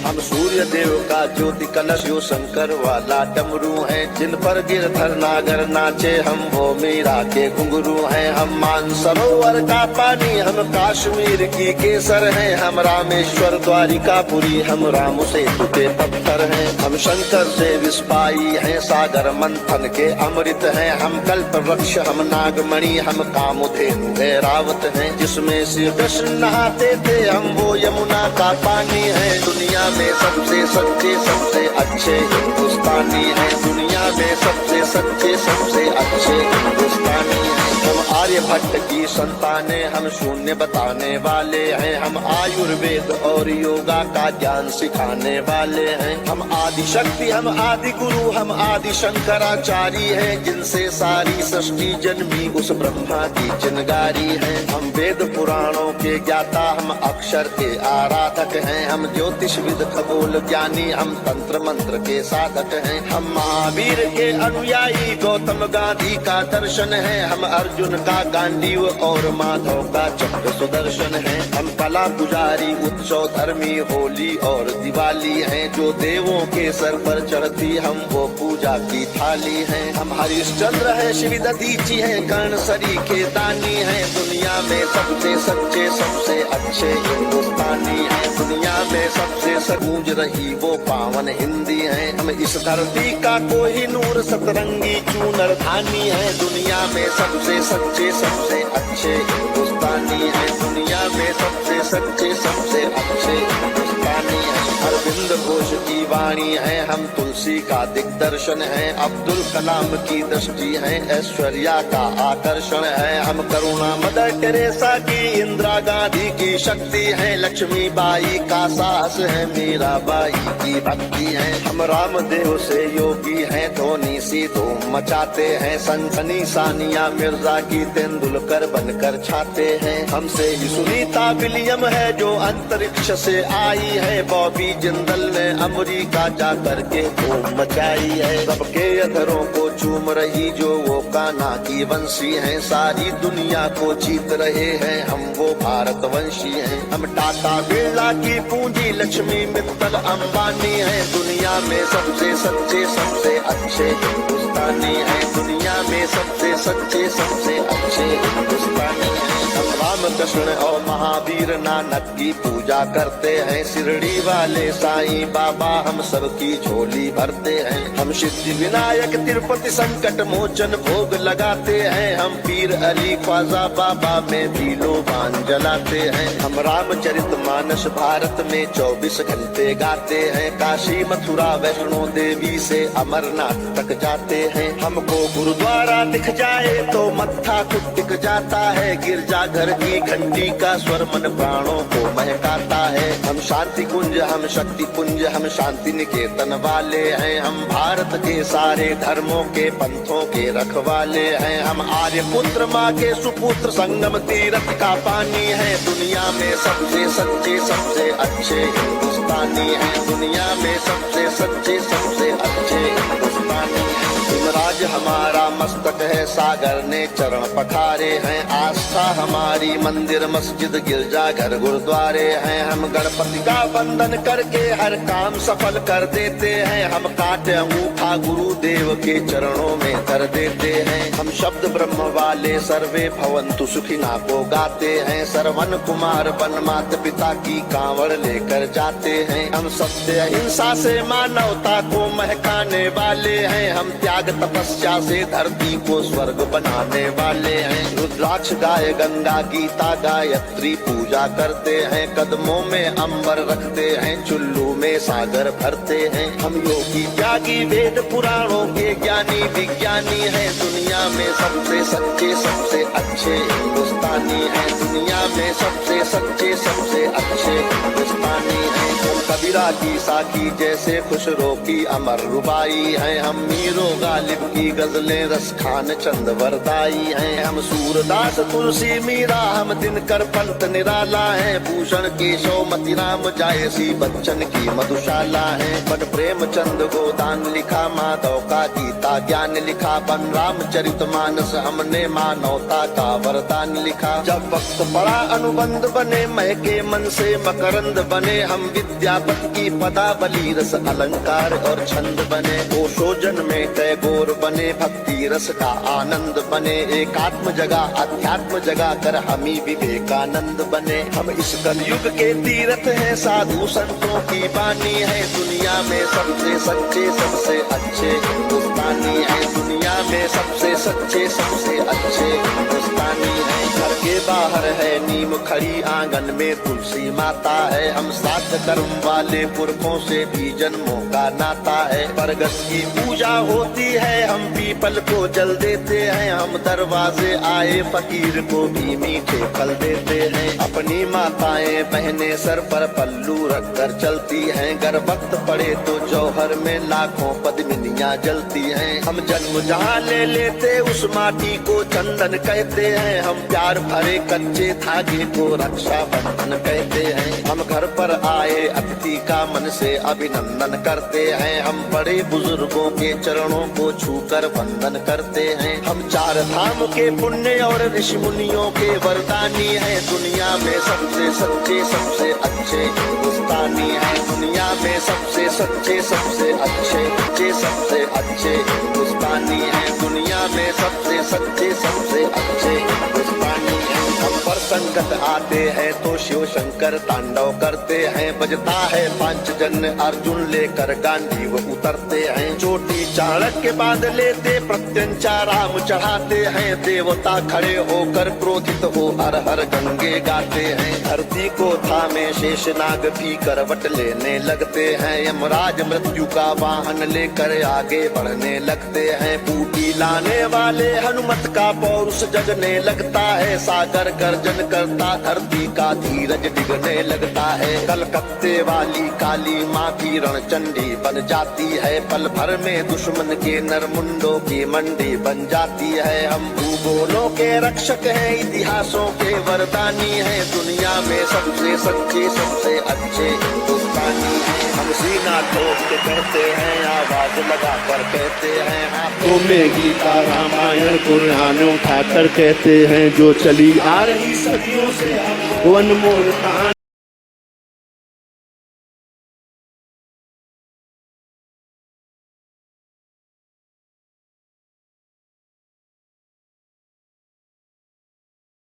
हम सूर्य देव का ज्योति कलश यो शंकर वाला डमरू है। जिन पर गिरधर नागर नाचे हम वो मीरा के घुंघरू हैं। हम मानसरोवर का पानी हम कश्मीर की केसर हैं। हम रामेश्वर द्वारिकापुरी हम राम सेतु के पत्थर हैं। हम शंकर से विस्पाई हैं सागर मंथन के अमृत हैं। हम कल्प वृक्ष हम नागमणि हम कामधेनु ऐरावत हैं। जिसमें श्री कृष्ण नहाते थे हम वो यमुना का पानी है। दुनिया में सबसे सच्चे सबसे अच्छे हिंदुस्तानी हैं। दुनिया में सबसे सच्चे सबसे अच्छे हिंदुस्तानी हैं। हम आर्यभट्ट की संतानें हम शून्य बताने वाले हैं। हम आयुर्वेद और योगा का ज्ञान सिखाने वाले हैं। हम आदि शक्ति हम आदि गुरु हम आदि शंकराचार्य हैं। जिनसे सारी सृष्टि जन्मी उस ब्रह्मा की चिनगारी है। हम वेद पुराणों के ज्ञाता हम अक्षर के आराधक हैं। हम ज्योतिषविद खगोल ज्ञानी हम तंत्र मंत्र के साधक हैं। हम महावीर के अनुयायी गौतम गांधी का दर्शन है। हम अर्जुन का गांडीव और माधव का चक्र सुदर्शन है। हम कला पुजारी उत्सव धर्मी होली और दिवाली हैं। जो देवों के सर पर चढ़ती हम वो पूजा की थाली हैं। हम हरिश्चंद्र है शिव दधीची है कर्ण सरी के दानी हैं। दुनिया में सबसे सच्चे सबसे अच्छे हिंदुस्तानी हैं। दुनिया में सबसे सगूंज रही वो पावन हिंदी है। हम इस धरती का कोहिनूर सतरंगी चूनर धानी है। दुनिया में सबसे सच्चे सबसे अच्छे हिंदुस्तानी है। दुनिया में सबसे सच्चे सबसे अच्छे हिंदुस्तानी है। अरविंद घोष की वाणी है हम तुलसी का दिग्दर्शन है। अब्दुल कलाम की दृष्टि है ऐश्वर्या का आकर्षण है। हम करुणा मदर टेरेसा की इंदिरा गांधी की शक्ति है। लक्ष्मी बाई का साहस है मीराबाई की भक्ति है। हम रामदेव से योगी हैं धोनी सी धूम मचाते हैं। सनसनी सानिया मिर्जा की तेंदुलकर बनकर छाते हैं। हमसे ही सुनीता विलियम है जो अंतरिक्ष से आई है। बॉबी जिंदल ने अमेरिका जा करके धूम मचाई है। सबके अधरों को चूम रही जो वो कान्हा की वंशी है। सारी दुनिया को जीत रहे हैं हम वो भारतवंशी हैं। हम टाटा बिरला की पूंजी लक्ष्मी मित्तल अंबानी है। दुनिया में सबसे सच्चे सबसे अच्छे हिंदुस्तानी है। दुनिया में सबसे सच्चे सबसे अच्छे हिंदुस्तानी है। हम रामकृष्ण और महावीर नानक की पूजा करते हैं। शिरडी वाले साईं बाबा हम सबकी झोली भरते हैं। हम सिद्धि विनायक तिरुपति संकट मोचन भोग लगाते हैं। हम पीर अली ख्वाजा बाबा में भी लोबान जलाते हैं। हम रामचरित मानस भारत में 24 घंटे गाते हैं। काशी मथुरा वैष्णो देवी से अमरनाथ तक जाते हैं। हमको गुरुद्वारा दिख जाए तो मत्था खुद टिक जाता है। गिरजाघर की घंटी का स्वर मन प्राणों को महकाता है। हम शांति कुंज हम शक्ति पुंज हम शांति निकेतन वाले हैं। हम भारत के सारे धर्मों के पंथों के रखवाले हैं। हम आर्य पुत्र माँ के सुपुत्र संगम तीर्थ का पानी है। दुनिया में सबसे सच्चे सबसे अच्छे हिंदुस्तानी हैं। दुनिया में सबसे सच्चे सबसे अच्छे हिंदुस्तानी हैं। राज हमारा मस्तक है सागर ने चरण पखारे हैं। आस्था हमारी मंदिर मस्जिद गिरजा घर गुरुद्वारे हैं। हम गणपति का वंदन करके हर काम सफल कर देते हैं। हम काटे अंगूठा गुरुदेव के चरणों में कर देते हैं। हम शब्द ब्रह्म वाले सर्वे भवंतु सुखिना को गाते हैं। सरवन कुमार वन माता पिता की कांवड़ लेकर जाते हैं। हम सत्य अहिंसा से मानवता को महकाने वाले हैं। हम त्याग तपस्या से धरती को स्वर्ग बनाने वाले हैं। रुद्राक्ष गाय गंगा गीता गायत्री पूजा करते हैं। कदमों में अंबर रखते हैं चुल्लू में सागर भरते हैं। हम योगी त्यागी वेद पुराणों के ज्ञानी विज्ञानी हैं। दुनिया में सबसे सच्चे सबसे अच्छे हिंदुस्तानी हैं। दुनिया में सबसे सच्चे सबसे अच्छे हिंदुस्तानी हैं। हम कबीरा की साखी जैसे खुशरो की अमर रुबाई हैं। हम मीरो गालिब की गजलें रस खान चंद वरदाई हैं। हम सूरदास तुलसी मीरा हम दिनकर पंत निराला है। भूषण केशव मतिराम जायसी बच्चन की मधुशाला है। बन प्रेमचंद गोदान लिखा माधव का गीता ज्ञान लिखा। बन रामचरित मानस हमने मानवता का वरदान लिखा। जब वक्त पड़ा अनुबंध बने महके मन से मकरंद बने। हम विद्या भागवत की पदावली रस अलंकार और छंद बने। ओशोजन में टैगोर बने, भक्ति रस का आनंद बने। एकात्म जगा अध्यात्म जगा कर हमी विवेकानंद बने। हम इस कलयुग के तीर्थ हैं, साधु संतों की बानी है। दुनिया में सबसे सच्चे सबसे अच्छे हिंदुस्तानी है। दुनिया में सबसे सच्चे सबसे अच्छे हिंदुस्तानी है। घर के बाहर है नीम खड़ी, आंगन में तुलसी माता है। हम सात कर्म वाले पुरखों से भी जन्मों का नाता है। बरगद की पूजा होती है, हम पीपल को जल देते हैं। हम दरवाजे आए फकीर को भी मीठे फल देते हैं। अपनी माताएं बहनें सर पर पल्लू रख कर चलती हैं। गर वक्त पड़े तो जौहर में लाखों पद्मिनियां जलती हैं। हम जन्म जहाँ ले लेते उस माटी को चंदन कहते हैं। हम प्यार भरे कच्चे धागे को रक्षा बंधन कहते हैं। हम घर पर आए अतिथि का मन से अभिनंदन करते हैं। हम बड़े बुजुर्गों के चरणों को छूकर वंदन करते हैं। हम चार धाम के पुण्य और ऋषि मुनियों के वरदानी हैं। दुनिया में सबसे सच्चे सबसे अच्छे हिंदुस्तानी हैं। दुनिया में सबसे सच्चे सबसे अच्छे सबसे अच्छे हिंदुस्तानी हैं। दुनिया में सबसे सच्चे सबसे अच्छे हिंदुस्तानी हैं। हम पर संकट आते हैं तो शिव शंकर तांडव करते हैं। बजता है पांचजन्य अर्जुन लेकर गांधी वो उतरते हैं। चोटी चाणक्य के बाद लेते प्रत्यंचा राम चढ़ाते हैं। देवता खड़े होकर क्रोधित हो हर हर गंगे गाते हैं। धरती को थामे शेषनाग भी करवट लेने लगते हैं। यमराज मृत्यु का वाहन लेकर आगे बढ़ने लगते हैं। बूटी लाने वाले हनुमत का पौरुष जगने लगता है। सागर गर्जन करता धरती का धीरज डिगने लगता है। कलकत्ते वाली काली माँ की रणचंडी बन जाती है। पल भर में दुश्मन के नरमुंडों की मंडी बन जाती है। हम भूगोलों के रक्षक हैं, इतिहासों के वरदानी हैं। दुनिया में सबसे सच्चे सबसे अच्छे हिंदुस्तानी हैं। हम सीना ठोक के कहते हैं, आवाज लगा कर कहते हैं। हाथों में गीता रामायण कुरान उठाकर कहते हैं। जो चली आ रही सदियों से वो अनमोल कहानी